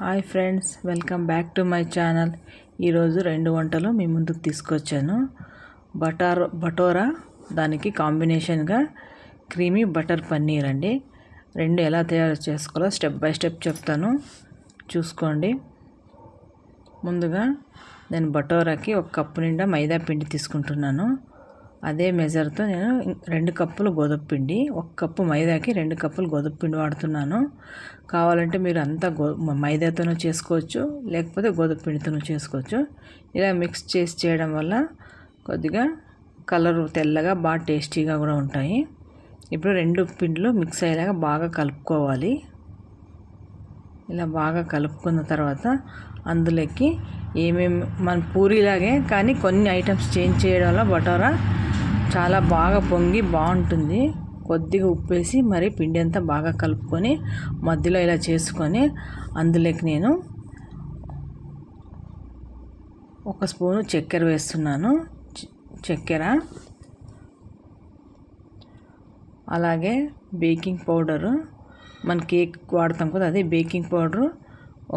Hi friends, welcome back to my channel. ఈరోజు 2 వంటలు మీ ముందుకు తీసుకొచ్చాను. బటోరా, దానికి కాంబినేషన్గా క్రీమీ బటర్ పన్నీర్ అండి. 2 ఎలా తయారు చేసుకోవాలో స్టెప్ బై స్టెప్ చెప్తాను, చూసుకోండి. ముందుగా నేను బటోరాకి 1 కప్పు నిండా మైదా పిండి తీసుకుంటున్నాను. అదే మెజర్తో నేను 2 కప్పులు గోధుమ పిండి, 1 కప్పు మైదాకి 2 కప్పులు గోధుమ పిండి వాడుతున్నాను. కావాలంటే మీరు అంతా మైదాతోనూ చేసుకోవచ్చు, లేకపోతే గోధుమ పిండితోనూ చేసుకోవచ్చు. ఇలా మిక్స్ చేసి చేయడం వల్ల కొద్దిగా కలర్ తెల్లగా బాగా టేస్టీగా కూడా ఉంటాయి. ఇప్పుడు 2 పిండిలు మిక్స్ అయ్యేలాగా బాగా కలుపుకోవాలి. ఇలా బాగా కలుపుకున్న తర్వాత అందులోకి ఏమేమి మన పూరీలాగే కానీ కొన్ని ఐటమ్స్ చేంజ్ చేయడం వల్ల బటోరా చాలా బాగా పొంగి బాగుంటుంది. కొద్దిగా ఉప్పేసి మరి పిండి అంతా బాగా కలుపుకొని మధ్యలో ఇలా చేసుకొని అందులోకి నేను 1 స్పూను చక్కెర వేస్తున్నాను. చక్కెర, అలాగే బేకింగ్ పౌడరు, మన కేక్ వాడతాం కదా, అదే బేకింగ్ పౌడరు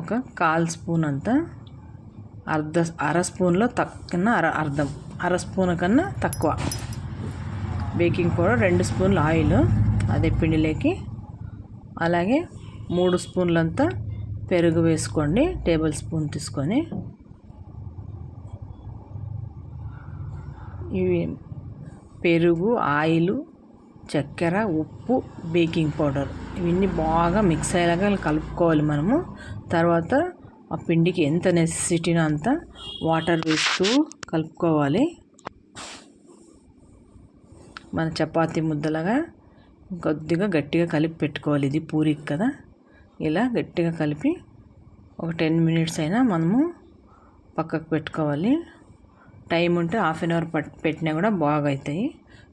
1/4 స్పూన్ అంతా, అర స్పూన్లో తక్కువ, అర స్పూన్ కన్నా తక్కువ బేకింగ్ పౌడర్, 2 స్పూన్లు ఆయిల్ అదే పిండిలోకి, అలాగే 3 స్పూన్లంతా పెరుగు వేసుకోండి. టేబుల్ స్పూన్ తీసుకొని ఇవి పెరుగు, ఆయిల్, చక్కెర, ఉప్పు, బేకింగ్ పౌడర్ ఇవన్నీ బాగా మిక్స్ అయ్యేలాగా కలుపుకోవాలి మనము. తర్వాత ఆ పిండికి ఎంత నెసెసిటీనో అంత వాటర్ వేస్తూ కలుపుకోవాలి. మన చపాతీ ముద్దలాగా కొద్దిగా గట్టిగా కలిపి పెట్టుకోవాలి. ఇది పూరికి కదా, ఇలా గట్టిగా కలిపి ఒక 10 మినిట్స్ అయినా మనము పక్కకు పెట్టుకోవాలి. టైం ఉంటే హాఫ్ అన్ అవర్ పెట్టినా కూడా బాగా అవుతాయి.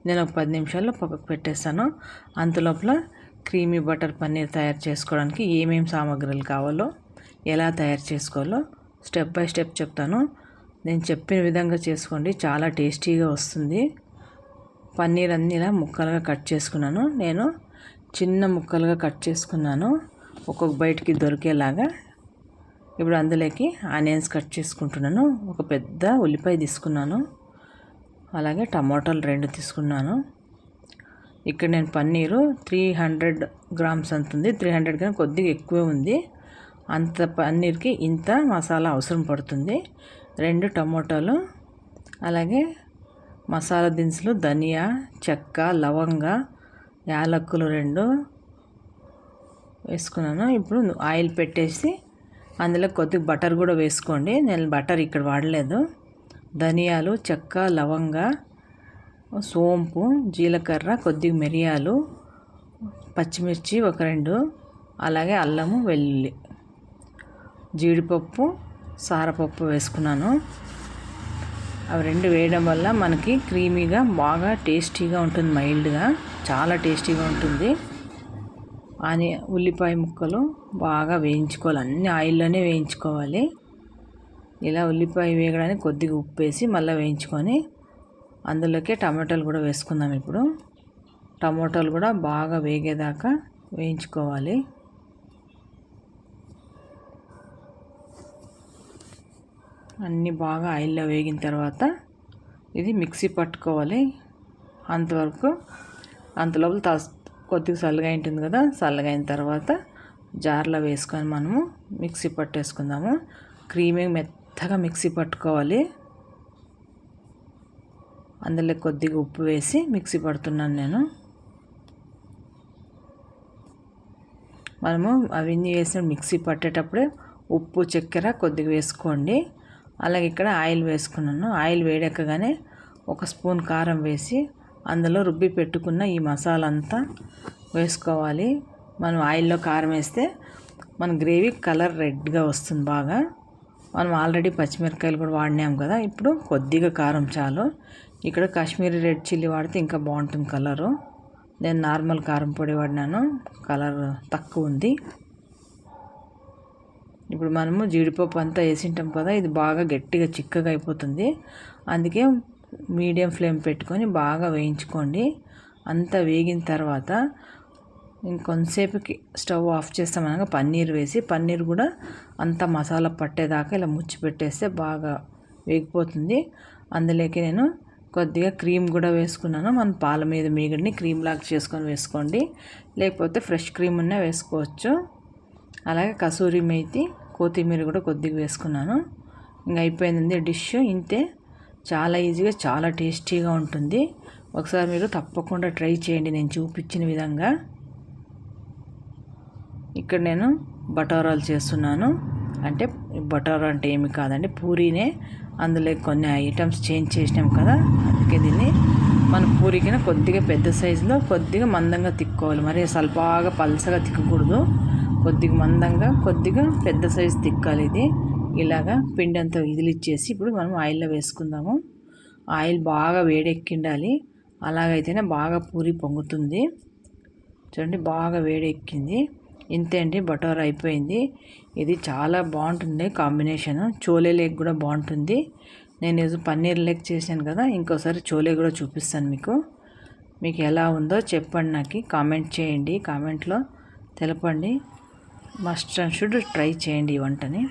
నేను ఒక 10 నిమిషాల్లో పక్కకు పెట్టేస్తాను. అంతలోపల క్రీమీ బటర్ పన్నీర్ తయారు చేసుకోవడానికి ఏమేమి సామాగ్రిలు కావాలో, ఎలా తయారు చేసుకోవాలో స్టెప్ బై స్టెప్ చెప్తాను. నేను చెప్పిన విధంగా చేసుకోండి, చాలా టేస్టీగా వస్తుంది. పన్నీర్ అన్ని ఇలా ముక్కలుగా కట్ చేసుకున్నాను. నేను చిన్న ముక్కలుగా కట్ చేసుకున్నాను, ఒక్కొక్క బయటికి దొరికేలాగా. ఇప్పుడు అందులోకి ఆనియన్స్ కట్ చేసుకుంటున్నాను. ఒక పెద్ద ఉల్లిపాయ తీసుకున్నాను, అలాగే టమాటాలు 2 తీసుకున్నాను. ఇక్కడ నేను పన్నీరు 300 గ్రామ్స్ అంతుంది. 300 గ్రామ్ కొద్దిగా ఎక్కువే ఉంది. అంత పన్నీర్కి ఇంత మసాలా అవసరం పడుతుంది. 2 టమాటాలు, అలాగే మసాలా దినుసులు ధనియా, చెక్క, లవంగ, యాలక్కులు 2 వేసుకున్నాను. ఇప్పుడు ఆయిల్ పెట్టేసి అందులో కొద్దిగా బటర్ కూడా వేసుకోండి. నేను బటర్ ఇక్కడ వాడలేదు. ధనియాలు, చెక్క, లవంగ, సోంపు, జీలకర్ర, కొద్దిగా మిరియాలు, పచ్చిమిర్చి 2, అలాగే అల్లము, వెల్లుల్లి, జీడిపప్పు, సారపప్పు వేసుకున్నాను. అవి 2 వేయడం వల్ల మనకి క్రీమీగా బాగా టేస్టీగా ఉంటుంది. మైల్డ్గా చాలా టేస్టీగా ఉంటుంది. ఉల్లిపాయ ముక్కలు బాగా వేయించుకోవాలి, అన్ని ఆయిల్లోనే వేయించుకోవాలి. ఇలా ఉల్లిపాయ వేయడానికి కొద్దిగా ఉప్పు వేసి మళ్ళీ వేయించుకొని అందులోకి టమాటాలు కూడా వేసుకుందాం. ఇప్పుడు టమాటాలు కూడా బాగా వేగేదాకా వేయించుకోవాలి. అన్నీ బాగా ఆయిల్లో వేగిన తర్వాత ఇది మిక్సీ పట్టుకోవాలి. అంతలోపల కొద్దిగా చల్లగా ఉంటుంది కదా, చల్లగా అయిన తర్వాత జార్లో వేసుకొని మనము మిక్సీ పట్టేసుకుందాము. క్రీమీ మెత్తగా మిక్సీ పట్టుకోవాలి. అందులో కొద్దిగా ఉప్పు వేసి మిక్సీ పడుతున్నాను నేను. మనము అవన్నీ వేసిన మిక్సీ పట్టేటప్పుడే ఉప్పు, చక్కెర కొద్దిగా వేసుకోండి. అలాగే ఇక్కడ ఆయిల్ వేసుకున్నాను. ఆయిల్ వేడెక్కగానే 1 స్పూన్ కారం వేసి అందులో రుబ్బి పెట్టుకున్న ఈ మసాలా అంతా వేసుకోవాలి. మనం ఆయిల్లో కారం వేస్తే మన గ్రేవీ కలర్ రెడ్గా వస్తుంది బాగా. మనం ఆల్రెడీ పచ్చిమిరపకాయలు కూడా వాడినాం కదా, ఇప్పుడు కొద్దిగా కారం చాలు. ఇక్కడ కాశ్మీరీ రెడ్ చిల్లీ వాడితే ఇంకా బాగుంటుంది కలరు. నేను నార్మల్ కారం పొడి వాడినాను, కలర్ తక్కువ ఉంది. ఇప్పుడు మనము జీడిపప్పు అంతా వేసింటాం కదా, ఇది బాగా గట్టిగా చిక్కగా అయిపోతుంది. అందుకే మీడియం ఫ్లేమ్ పెట్టుకొని బాగా వేయించుకోండి. అంతా వేగిన తర్వాత ఇంకొంతసేపుకి స్టవ్ ఆఫ్ చేస్తామనగా పన్నీర్ వేసి, పన్నీర్ కూడా అంతా మసాలా పట్టేదాకా ఇలా ముచ్చి పెట్టేస్తే బాగా వేగిపోతుంది. అందులోకి నేను కొద్దిగా క్రీమ్ కూడా వేసుకున్నాను. మన పాల మీద మీగడని క్రీమ్ లాగా చేసుకొని వేసుకోండి, లేకపోతే ఫ్రెష్ క్రీమ్ ఉన్నా వేసుకోవచ్చు. అలాగే కసూరి మేతి, కొత్తిమీర కూడా కొద్దిగా వేసుకున్నాను. ఇంకా అయిపోయింది డిష్. ఇంతే, చాలా ఈజీగా చాలా టేస్టీగా ఉంటుంది. ఒకసారి మీరు తప్పకుండా ట్రై చేయండి నేను చూపించిన విధంగా. ఇక్కడ నేను బటారాలు చేస్తున్నాను. అంటే బటారా అంటే ఏమి కాదండి, పూరీనే. అందులో కొన్ని ఐటమ్స్ చేంజ్ చేసినాం కదా, అందుకే దీన్ని మన పూరీకిన కొద్దిగా పెద్ద సైజులో కొద్దిగా మందంగా తిక్కోవాలి. మరి స్వల్పగా పల్సగా తిక్కకూడదు, కొద్దిగా మందంగా కొద్దిగా పెద్ద సైజు తిక్కాలి. ఇది ఇలాగా పిండి అంతా ఇదిలిచ్చేసి ఇప్పుడు మనం ఆయిల్లో వేసుకుందాము. ఆయిల్ బాగా వేడెక్కిండాలి, అలాగైతేనే బాగా పూరి పొంగుతుంది. చూడండి బాగా వేడెక్కింది. ఇంతే అండి, బటారా అయిపోయింది. ఇది చాలా బాగుంటుంది కాంబినేషన్. చోలే లేక్ కూడా బాగుంటుంది. నేను ఈరోజు పన్నీర్ లేక్ చేశాను కదా, ఇంకోసారి చోలే కూడా చూపిస్తాను మీకు ఎలా ఉందో చెప్పండి, నాకు కామెంట్ చేయండి, కామెంట్లో తెలపండి. మస్ట్ అండ్ షుడ్ ట్రై చేయండి ఈ వంటని.